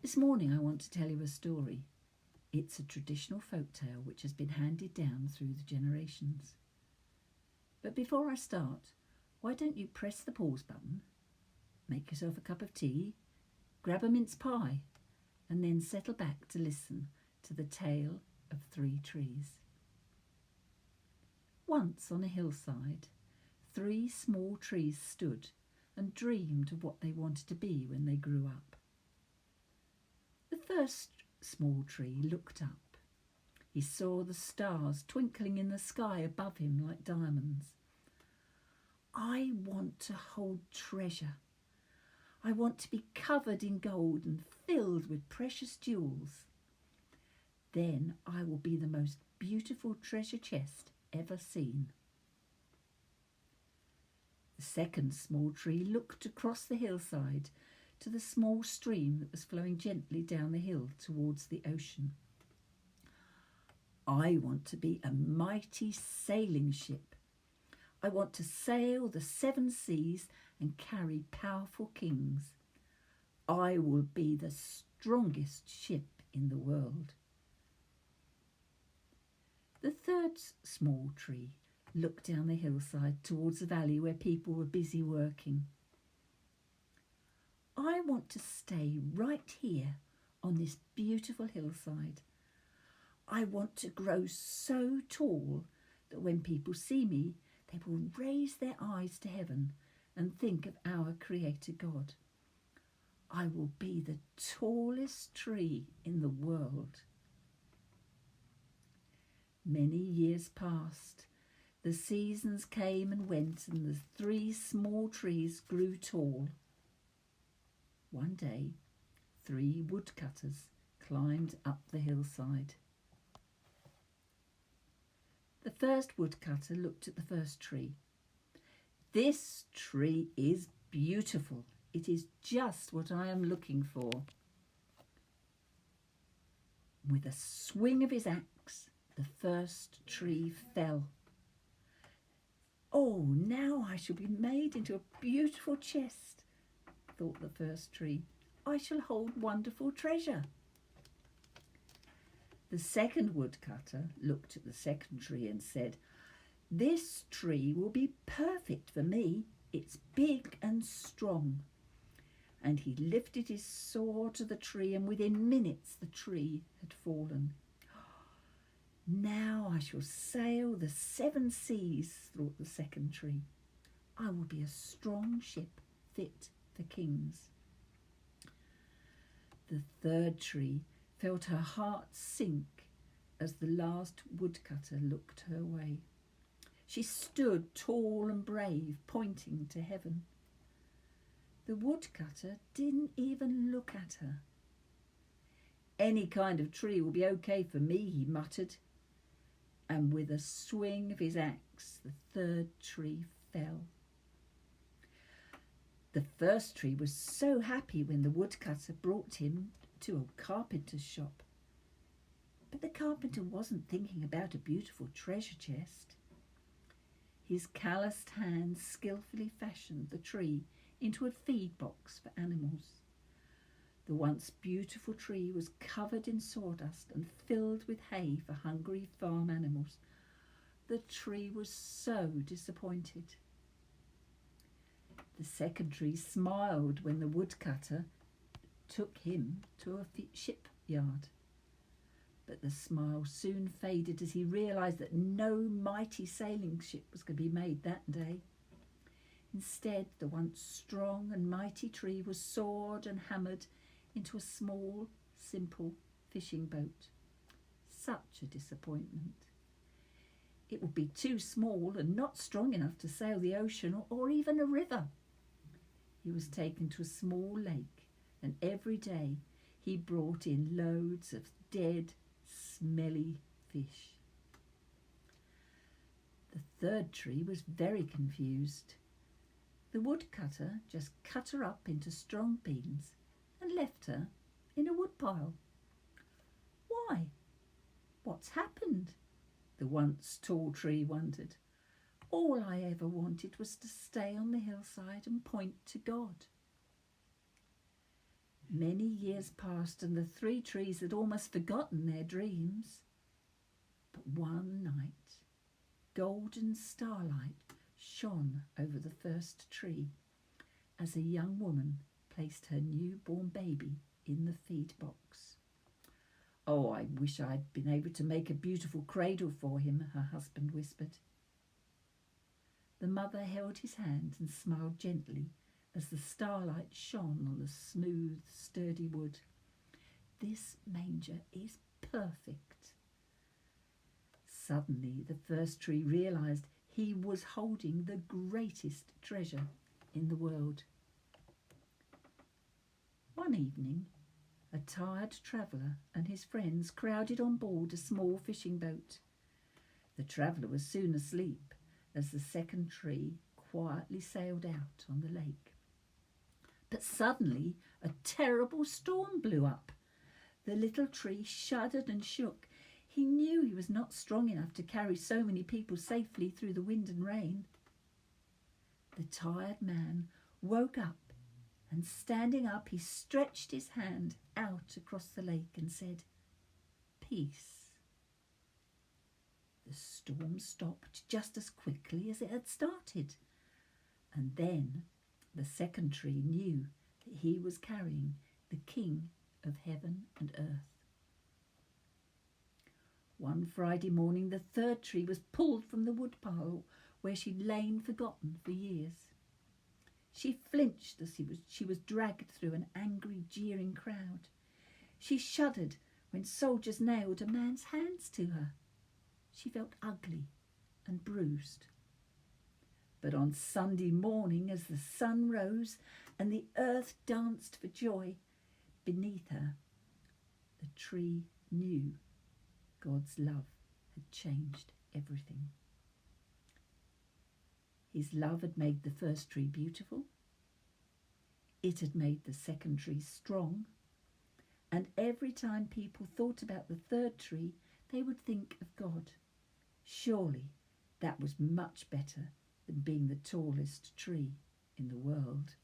This morning I want to tell you a story. It's a traditional folk tale which has been handed down through the generations. But before I start, why don't you press the pause button, make yourself a cup of tea, grab a mince pie, and then settle back to listen to the tale of 3 trees. Once on a hillside, 3 small trees stood and dreamed of what they wanted to be when they grew up. The first small tree looked up. He saw the stars twinkling in the sky above him like diamonds. I want to hold treasure. I want to be covered in gold and filled with precious jewels. Then I will be the most beautiful treasure chest ever seen. The second small tree looked across the hillside to the small stream that was flowing gently down the hill towards the ocean. I want to be a mighty sailing ship. I want to sail the 7 seas and carry powerful kings. I will be the strongest ship in the world. The third small tree looked down the hillside towards the valley where people were busy working. I want to stay right here on this beautiful hillside. I want to grow so tall that when people see me, they will raise their eyes to heaven and think of our Creator God. I will be the tallest tree in the world. Many years passed. The seasons came and went, and the 3 small trees grew tall. One day, 3 woodcutters climbed up the hillside. The first woodcutter looked at the first tree. This tree is beautiful. It is just what I am looking for. With a swing of his axe, the first tree fell. Oh, now I shall be made into a beautiful chest, thought the first tree. I shall hold wonderful treasure. The second woodcutter looked at the second tree and said, This tree will be perfect for me. It's big and strong. And he lifted his saw to the tree, and within minutes the tree had fallen. Now I shall sail the 7 seas, thought the second tree. I will be a strong ship fit for kings. The third tree felt her heart sink as the last woodcutter looked her way. She stood tall and brave, pointing to heaven. The woodcutter didn't even look at her. Any kind of tree will be okay for me, he muttered. And with a swing of his axe, the third tree fell. The first tree was so happy when the woodcutter brought him to a carpenter's shop. But the carpenter wasn't thinking about a beautiful treasure chest. His calloused hands skillfully fashioned the tree into a feed box for animals. The once beautiful tree was covered in sawdust and filled with hay for hungry farm animals. The tree was so disappointed. The second tree smiled when the woodcutter took him to a shipyard. But the smile soon faded as he realised that no mighty sailing ship was going to be made that day. Instead, the once strong and mighty tree was sawed and hammered into a small, simple fishing boat. Such a disappointment. It would be too small and not strong enough to sail the ocean or even a river. He was taken to a small lake, and every day he brought in loads of dead, smelly fish. The third tree was very confused. The woodcutter just cut her up into strong beams and left her in a woodpile. Why? What's happened? The once tall tree wondered. All I ever wanted was to stay on the hillside and point to God. Many years passed and the 3 trees had almost forgotten their dreams. But one night, golden starlight shone over the first tree as a young woman placed her newborn baby in the feed box. "Oh, I wish I'd been able to make a beautiful cradle for him," her husband whispered. The mother held his hand and smiled gently as the starlight shone on the smooth, sturdy wood. "This manger is perfect." Suddenly, the first tree realised he was holding the greatest treasure in the world. One evening, a tired traveller and his friends crowded on board a small fishing boat. The traveller was soon asleep as the second tree quietly sailed out on the lake. But suddenly a terrible storm blew up. The little tree shuddered and shook. He knew he was not strong enough to carry so many people safely through the wind and rain. The tired man woke up, and standing up, he stretched his hand out across the lake and said, "Peace." The storm stopped just as quickly as it had started, and then the second tree knew that he was carrying the King of heaven and earth. One Friday morning, the third tree was pulled from the woodpile where she'd lain forgotten for years. She flinched as she was dragged through an angry, jeering crowd. She shuddered when soldiers nailed a man's hands to her. She felt ugly and bruised. But on Sunday morning, as the sun rose and the earth danced for joy beneath her, the tree knew God's love had changed everything. His love had made the first tree beautiful. It had made the second tree strong. And every time people thought about the third tree, they would think of God. Surely that was much better than being the tallest tree in the world.